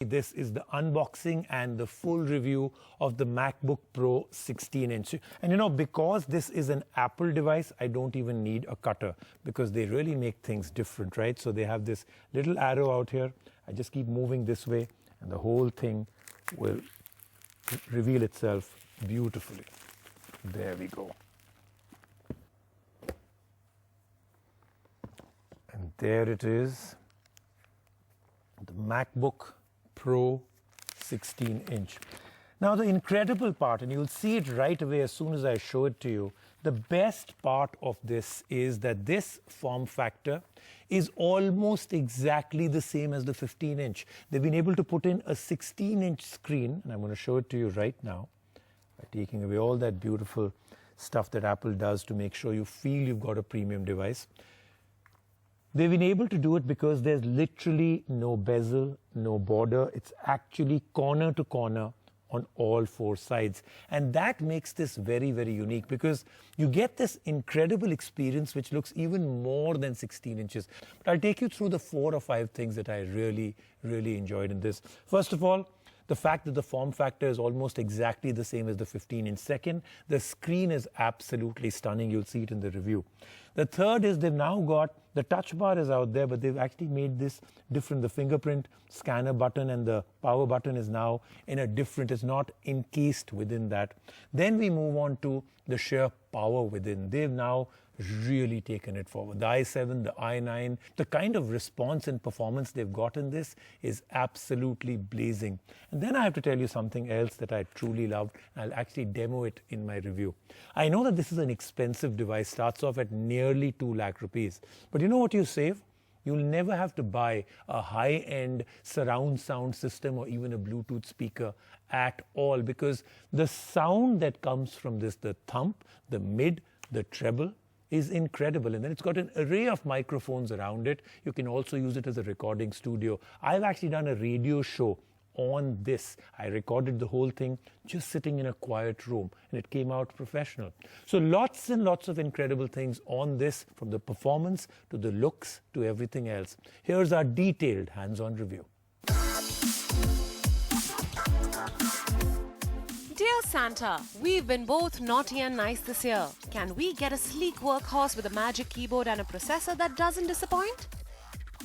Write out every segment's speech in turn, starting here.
This is the unboxing and the full review of the MacBook Pro 16-inch. And you know, because this is an Apple device, I don't even need a cutter because they really make things different, right? So they have this little arrow out here. I just keep moving this way and the whole thing will reveal itself beautifully. There we go. And there it is, the MacBook Pro 16-inch. Now the incredible part, and you'll see it right away as soon as I show it to you, the best part of this is that this form factor is almost exactly the same as the 15-inch. They've been able to put in a 16-inch screen, and I'm going to show it to you right now, by taking away all that beautiful stuff that Apple does to make sure you feel you've got a premium device. They've been able to do it because there's literally no bezel, no border. It's actually corner to corner on all four sides. And that makes this very, very unique because you get this incredible experience which looks even more than 16 inches. But I'll take you through the 4 or 5 things that I really, really enjoyed in this. First of all, the fact that the form factor is almost exactly the same as the 15-inch. Second, the screen is absolutely stunning. You'll see it in the review. The third is they've now got, the touch bar is out there, but they've actually made this different. The fingerprint scanner button and the power button is now in a different, it's not encased within that. Then we move on to the sheer power within. They've now really taken it forward. The i7, the i9, the kind of response and performance they've got in this is absolutely blazing. And then I have to tell you something else that I truly loved. I'll actually demo it in my review. I know that this is an expensive device, starts off at nearly 2 lakh rupees. But you know what you save? You'll never have to buy a high-end surround sound system or even a Bluetooth speaker at all, because the sound that comes from this, the thump, the mid, the treble, is incredible. And then it's got an array of microphones around it. You can also use it as a recording studio. I've actually done a radio show on this. I recorded the whole thing just sitting in a quiet room, and it came out professional. So lots and lots of incredible things on this, from the performance to the looks to everything else. Here's our detailed hands-on review. Dear Santa, we've been both naughty and nice this year. Can we get a sleek workhorse with a magic keyboard and a processor that doesn't disappoint?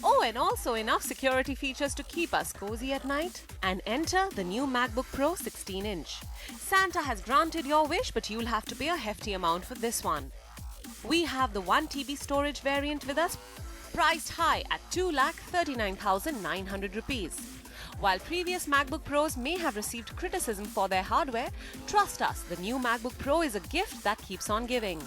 Oh, and also enough security features to keep us cozy at night? And enter the new MacBook Pro 16-inch. Santa has granted your wish, but you'll have to pay a hefty amount for this one. We have the 1 TB storage variant with us, priced high at 2,39,900 rupees. While previous MacBook Pros may have received criticism for their hardware, trust us, the new MacBook Pro is a gift that keeps on giving.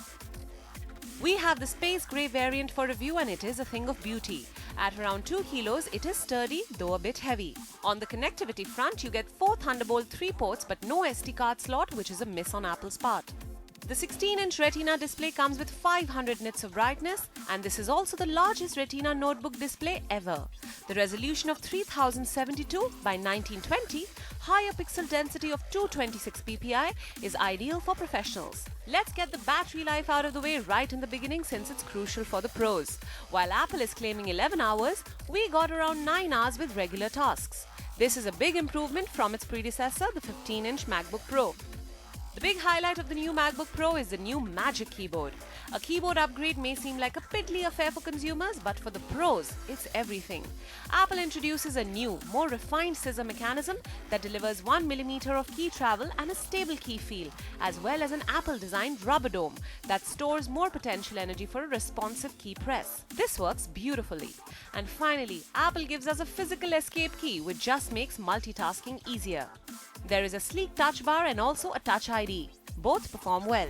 We have the space grey variant for review, and it is a thing of beauty. At around 2 kilos, it is sturdy, though a bit heavy. On the connectivity front, you get 4 Thunderbolt 3 ports but no SD card slot, which is a miss on Apple's part. The 16-inch Retina display comes with 500 nits of brightness, and this is also the largest Retina notebook display ever. The resolution of 3072 by 1920, higher pixel density of 226 ppi is ideal for professionals. Let's get the battery life out of the way right in the beginning, since it's crucial for the pros. While Apple is claiming 11 hours, we got around 9 hours with regular tasks. This is a big improvement from its predecessor, the 15-inch MacBook Pro. The big highlight of the new MacBook Pro is the new Magic Keyboard. A keyboard upgrade may seem like a piddly affair for consumers, but for the pros, it's everything. Apple introduces a new, more refined scissor mechanism that delivers 1mm of key travel and a stable key feel, as well as an Apple-designed rubber dome that stores more potential energy for a responsive key press. This works beautifully. And finally, Apple gives us a physical escape key, which just makes multitasking easier. There is a sleek touch bar and also a Touch ID. Both perform well.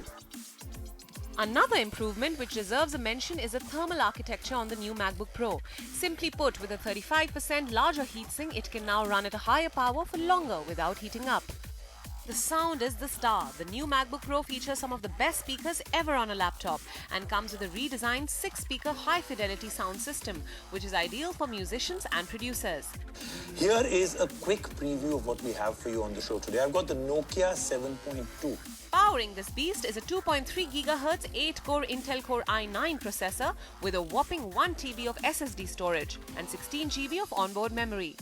Another improvement which deserves a mention is the thermal architecture on the new MacBook Pro. Simply put, with a 35% larger heatsink, it can now run at a higher power for longer without heating up. The sound is the star. The new MacBook Pro features some of the best speakers ever on a laptop and comes with a redesigned 6-speaker high-fidelity sound system, which is ideal for musicians and producers. Here is a quick preview of what we have for you on the show today. I've got the Nokia 7.2. Powering this beast is a 2.3 GHz 8-core Intel Core i9 processor with a whopping 1 TB of SSD storage and 16 GB of onboard memory.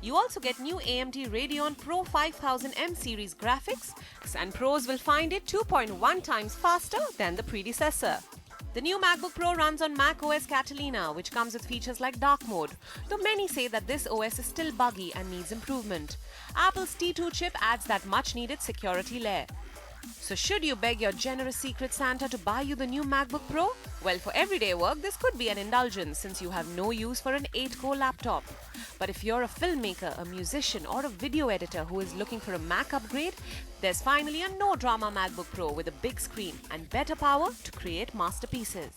You also get new AMD Radeon Pro 5000M series graphics, and pros will find it 2.1 times faster than the predecessor. The new MacBook Pro runs on macOS Catalina, which comes with features like dark mode, though many say that this OS is still buggy and needs improvement. Apple's T2 chip adds that much-needed security layer. So should you beg your generous Secret Santa to buy you the new MacBook Pro? Well, for everyday work, this could be an indulgence since you have no use for an 8-core laptop. But if you're a filmmaker, a musician, or a video editor who is looking for a Mac upgrade, there's finally a no-drama MacBook Pro with a big screen and better power to create masterpieces.